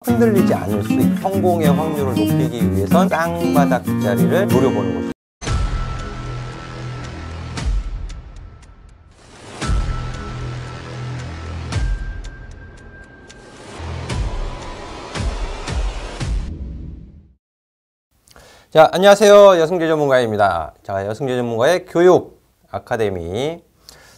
흔들리지 않을 수 있고 성공의 확률을 높이기 위해선 쌍바닥 자리를 노려보는 거죠. 자, 안녕하세요. 여승재 전문가입니다. 자, 여승재 전문가의 교육 아카데미.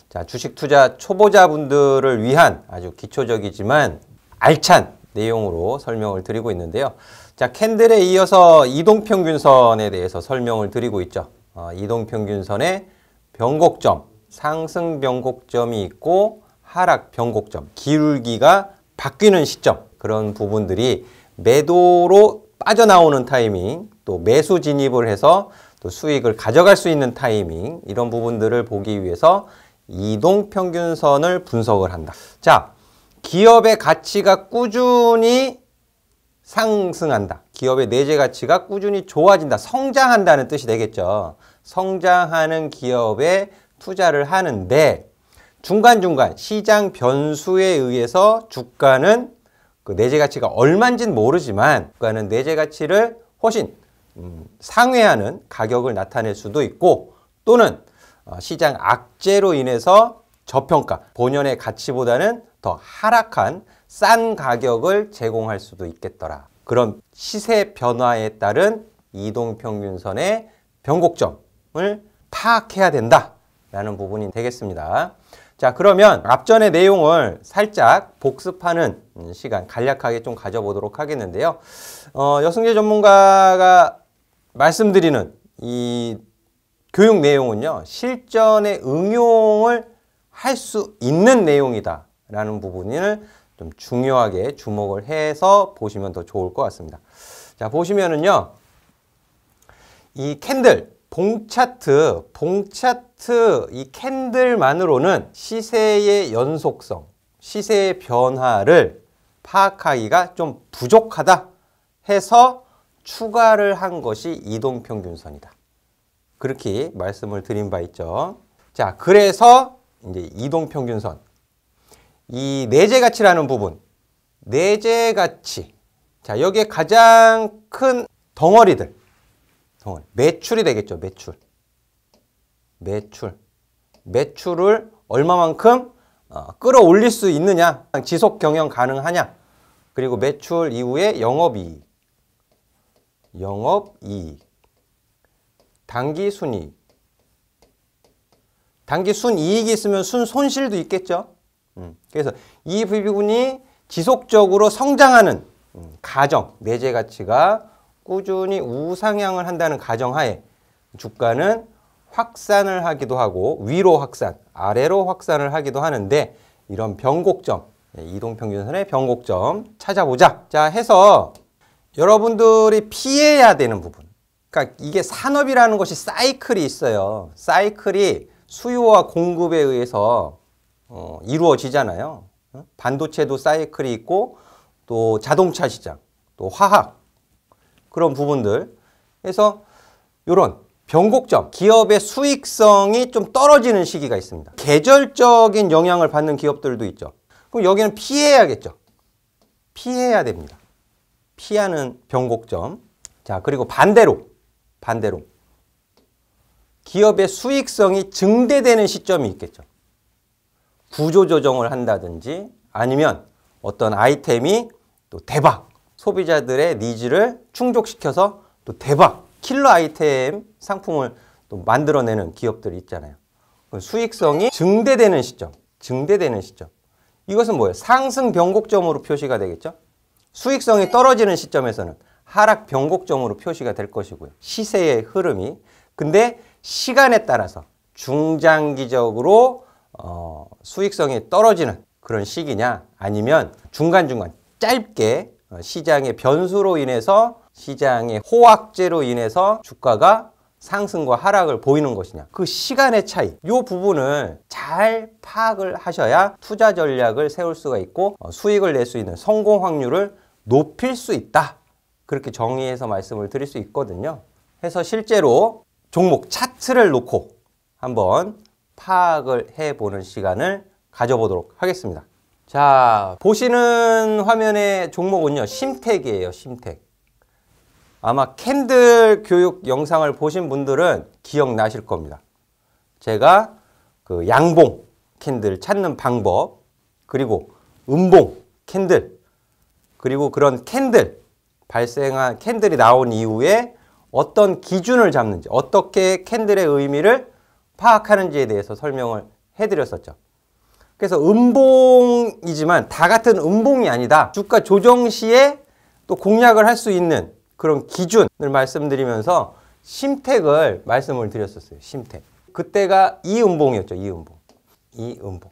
자, 주식 투자 초보자분들을 위한 아주 기초적이지만 알찬 내용으로 설명을 드리고 있는데요. 자, 캔들에 이어서 이동평균선에 대해서 설명을 드리고 있죠. 이동평균선의 변곡점, 상승 변곡점이 있고 하락 변곡점, 기울기가 바뀌는 시점, 그런 부분들이 매도로 빠져나오는 타이밍, 또 매수 진입을 해서 또 수익을 가져갈 수 있는 타이밍, 이런 부분들을 보기 위해서 이동평균선을 분석을 한다. 자, 기업의 가치가 꾸준히 상승한다. 기업의 내재 가치가 꾸준히 좋아진다. 성장한다는 뜻이 되겠죠. 성장하는 기업에 투자를 하는데 중간중간 시장 변수에 의해서 주가는 그 내재 가치가 얼마인지는 모르지만 주가는 내재 가치를 훨씬 상회하는 가격을 나타낼 수도 있고, 또는 시장 악재로 인해서 저평가, 본연의 가치보다는 더 하락한 싼 가격을 제공할 수도 있겠더라. 그런 시세 변화에 따른 이동평균선의 변곡점을 파악해야 된다라는 부분이 되겠습니다. 자, 그러면 앞전의 내용을 살짝 복습하는 시간 간략하게 좀 가져보도록 하겠는데요. 여승재 전문가가 말씀드리는 이 교육 내용은요, 실전에 응용을 할 수 있는 내용이다 라는 부분을 좀 중요하게 주목을 해서 보시면 더 좋을 것 같습니다. 자, 보시면은요, 이 캔들, 봉차트 이 캔들만으로는 시세의 연속성, 시세의 변화를 파악하기가 좀 부족하다 해서 추가를 한 것이 이동평균선이다. 그렇게 말씀을 드린 바 있죠. 자, 그래서 이제 이동평균선, 이 내재 가치라는 부분, 내재 가치. 자, 여기에 가장 큰 덩어리, 매출이 되겠죠. 매출을 얼마만큼 끌어올릴 수 있느냐, 지속 경영 가능하냐, 그리고 매출 이후에 영업이익, 당기순이익. 당기순이익이 있으면 순손실도 있겠죠. 그래서 이 부분이 지속적으로 성장하는 가정, 내재 가치가 꾸준히 우상향을 한다는 가정하에 주가는 확산을 하기도 하고, 위로 확산, 아래로 확산을 하기도 하는데, 이런 변곡점, 이동평균선의 변곡점 찾아보자. 자, 해서 여러분들이 피해야 되는 부분. 그러니까 이게 산업이라는 것이 사이클이 있어요. 사이클이 수요와 공급에 의해서 이루어지잖아요. 반도체도 사이클이 있고, 또 자동차 시장, 또 화학, 그런 부분들. 그래서 이런 변곡점, 기업의 수익성이 좀 떨어지는 시기가 있습니다. 계절적인 영향을 받는 기업들도 있죠. 그럼 여기는 피해야겠죠. 피해야 됩니다. 피하는 변곡점. 자, 그리고 반대로 기업의 수익성이 증대되는 시점이 있겠죠. 구조조정을 한다든지, 아니면 어떤 아이템이 또 대박, 소비자들의 니즈를 충족시켜서 또 대박, 킬러 아이템 상품을 또 만들어내는 기업들이 있잖아요. 수익성이 증대되는 시점. 이것은 뭐예요? 상승 변곡점으로 표시가 되겠죠. 수익성이 떨어지는 시점에서는 하락 변곡점으로 표시가 될 것이고요. 시세의 흐름이. 근데 시간에 따라서 중장기적으로 수익성이 떨어지는 그런 시기냐, 아니면 중간중간 짧게 시장의 변수로 인해서, 시장의 호황제로 인해서 주가가 상승과 하락을 보이는 것이냐, 그 시간의 차이, 이 부분을 잘 파악을 하셔야 투자 전략을 세울 수가 있고 수익을 낼 수 있는 성공 확률을 높일 수 있다. 그렇게 정의해서 말씀을 드릴 수 있거든요. 해서 실제로 종목 차트를 놓고 한번 파악을 해보는 시간을 가져보도록 하겠습니다. 자, 보시는 화면의 종목은요, 심택이에요, 심택. 아마 캔들 교육 영상을 보신 분들은 기억나실 겁니다. 제가 그 양봉 캔들 찾는 방법, 그리고 음봉 캔들, 그리고 그런 캔들, 발생한 캔들이 나온 이후에 어떤 기준을 잡는지, 어떻게 캔들의 의미를 파악하는지에 대해서 설명을 해드렸었죠. 그래서 음봉이지만 다 같은 음봉이 아니다. 주가 조정 시에 또 공략을 할 수 있는 그런 기준을 말씀드리면서 심택을 말씀을 드렸었어요. 심택. 그때가 이 음봉이었죠. 이 음봉. 이 음봉.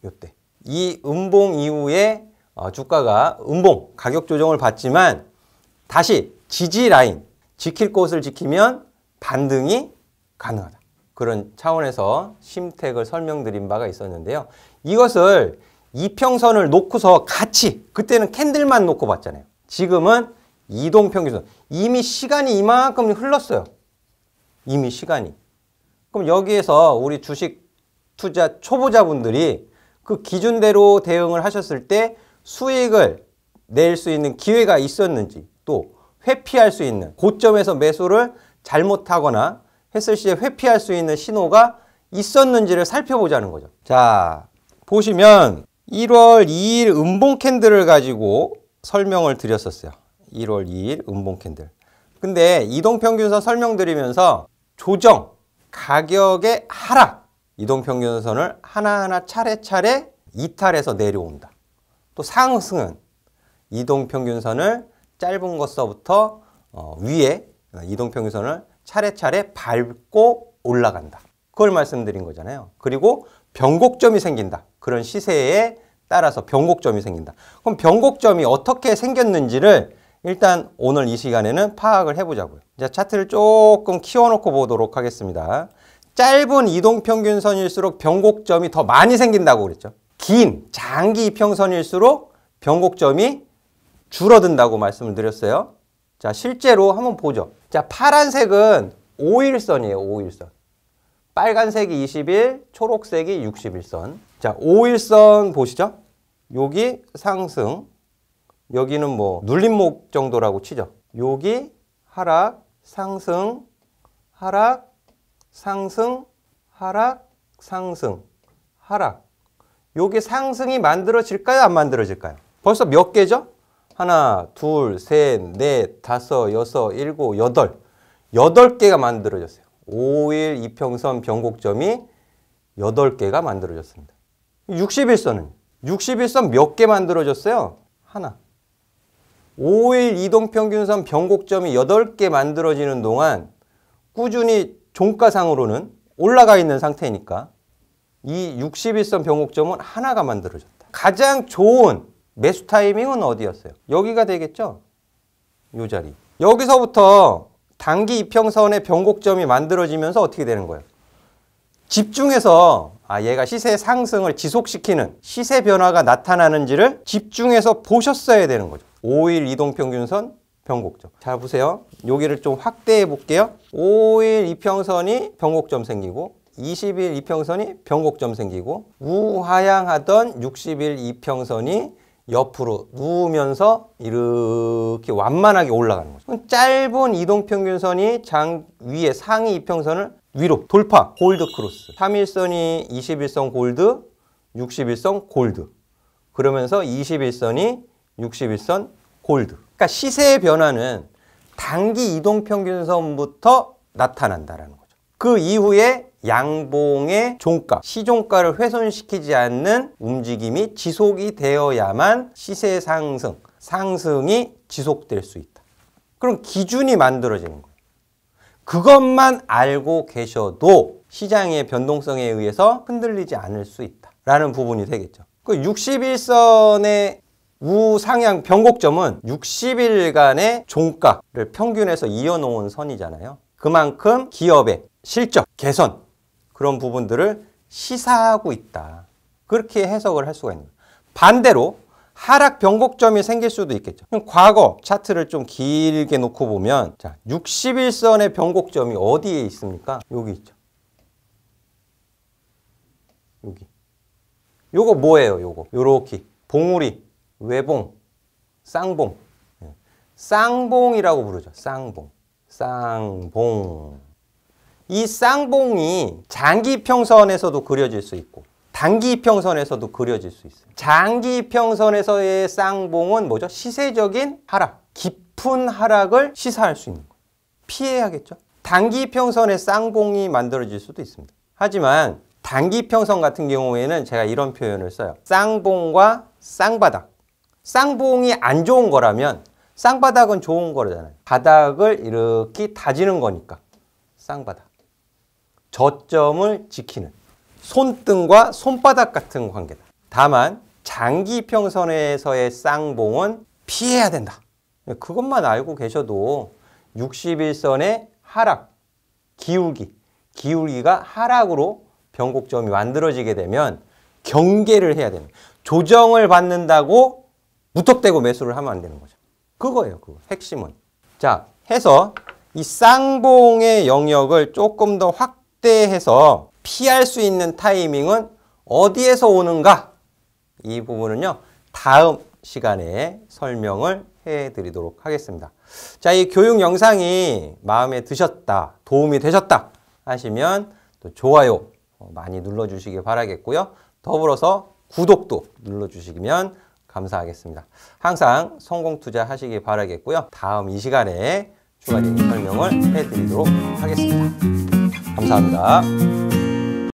요때. 이 음봉 이후에 주가가 음봉 가격 조정을 받지만 다시 지지 라인 지킬 곳을 지키면 반등이 가능하다. 그런 차원에서 심택을 설명드린 바가 있었는데요. 이것을 이평선을 놓고서 같이, 그때는 캔들만 놓고 봤잖아요. 지금은 이동평균선. 이미 시간이 이만큼 흘렀어요. 이미 시간이. 그럼 여기에서 우리 주식 투자 초보자분들이 그 기준대로 대응을 하셨을 때 수익을 낼 수 있는 기회가 있었는지, 또 회피할 수 있는 고점에서 매수를 잘못하거나 했을 시에 회피할 수 있는 신호가 있었는지를 살펴보자는 거죠. 자, 보시면 1월 2일 음봉 캔들을 가지고 설명을 드렸었어요. 1월 2일 음봉 캔들. 근데 이동평균선 설명드리면서 조정, 가격의 하락, 이동평균선을 하나하나 차례차례 이탈해서 내려온다. 또 상승은 이동평균선을 짧은 것서부터 위에 이동평균선을 차례차례 밟고 올라간다. 그걸 말씀드린 거잖아요. 그리고 변곡점이 생긴다. 그런 시세에 따라서 변곡점이 생긴다. 그럼 변곡점이 어떻게 생겼는지를 일단 오늘 이 시간에는 파악을 해보자고요. 자, 차트를 조금 키워놓고 보도록 하겠습니다. 짧은 이동평균선일수록 변곡점이 더 많이 생긴다고 그랬죠. 긴 장기 이평선일수록 변곡점이 줄어든다고 말씀을 드렸어요. 자, 실제로 한번 보죠. 자, 파란색은 5일선이에요. 5일선. 빨간색이 20일, 초록색이 60일선. 자, 5일선 보시죠. 여기 상승, 여기는 뭐 눌림목 정도라고 치죠. 여기 하락, 상승, 하락, 상승, 하락, 상승, 하락. 여기 상승이 만들어질까요? 안 만들어질까요? 벌써 몇 개죠? 하나, 둘, 셋, 넷, 다섯, 여섯, 일곱, 여덟. 8개가 만들어졌어요. 5일 이평선 변곡점이 8개가 만들어졌습니다. 60일선은? 60일선 몇 개 만들어졌어요? 하나. 5일 이동평균선 변곡점이 8개 만들어지는 동안 꾸준히 종가상으로는 올라가 있는 상태니까 이 60일선 변곡점은 하나가 만들어졌다. 가장 좋은 매수 타이밍은 어디였어요? 여기가 되겠죠? 이 자리. 여기서부터 단기 이평선의 변곡점이 만들어지면서 어떻게 되는 거예요? 집중해서 얘가 시세 상승을 지속시키는 시세 변화가 나타나는지를 집중해서 보셨어야 되는 거죠. 5일 이동평균선 변곡점. 자, 보세요. 여기를 좀 확대해 볼게요. 5일 이평선이 변곡점 생기고 20일 이평선이 변곡점 생기고 우하향하던 60일 이평선이 옆으로 누우면서 이렇게 완만하게 올라가는 거죠. 짧은 이동평균선이 장 위에 상위 이평선을 위로 돌파, 골드 크로스. 3일선이 21선 골드, 61선 골드. 그러면서 21선이 61선 골드. 그러니까 시세의 변화는 단기 이동평균선부터 나타난다는 거죠. 그 이후에 양봉의 종가, 시종가를 훼손시키지 않는 움직임이 지속이 되어야만 시세 상승, 상승이 지속될 수 있다. 그럼 기준이 만들어지는 거예요. 그것만 알고 계셔도 시장의 변동성에 의해서 흔들리지 않을 수 있다라는 부분이 되겠죠. 그 61선의 우상향 변곡점은 60일간의 종가를 평균해서 이어놓은 선이잖아요. 그만큼 기업의 실적, 개선 그런 부분들을 시사하고 있다. 그렇게 해석을 할 수가 있는 거예요. 반대로 하락 변곡점이 생길 수도 있겠죠. 그럼 과거 차트를 좀 길게 놓고 보면 자, 60일선의 변곡점이 어디에 있습니까? 여기 있죠. 여기. 요거 뭐예요? 요거 요렇게 봉우리, 외봉, 쌍봉. 쌍봉이라고 부르죠. 쌍봉. 쌍봉. 이 쌍봉이 장기평선에서도 그려질 수 있고 단기평선에서도 그려질 수 있어요. 장기평선에서의 쌍봉은 뭐죠? 시세적인 하락, 깊은 하락을 시사할 수 있는 거예요. 피해야겠죠? 단기평선의 쌍봉이 만들어질 수도 있습니다. 하지만 단기평선 같은 경우에는 제가 이런 표현을 써요. 쌍봉과 쌍바닥. 쌍봉이 안 좋은 거라면 쌍바닥은 좋은 거잖아요. 바닥을 이렇게 다지는 거니까 쌍바닥. 저점을 지키는 손등과 손바닥 같은 관계다. 다만 장기평선에서의 쌍봉은 피해야 된다. 그것만 알고 계셔도 61선의 하락, 기울기가 하락으로 변곡점이 만들어지게 되면 경계를 해야 되는, 조정을 받는다고 무턱대고 매수를 하면 안 되는 거죠. 그거예요. 그거. 핵심은. 자, 해서 이 쌍봉의 영역을 조금 더 확대해서 피할 수 있는 타이밍은 어디에서 오는가? 이 부분은요, 다음 시간에 설명을 해드리도록 하겠습니다. 자, 이 교육 영상이 마음에 드셨다, 도움이 되셨다 하시면 또 좋아요 많이 눌러주시기 바라겠고요. 더불어서 구독도 눌러주시면 감사하겠습니다. 항상 성공 투자하시기 바라겠고요. 다음 이 시간에 추가적인 설명을 해드리도록 하겠습니다. 감사합니다.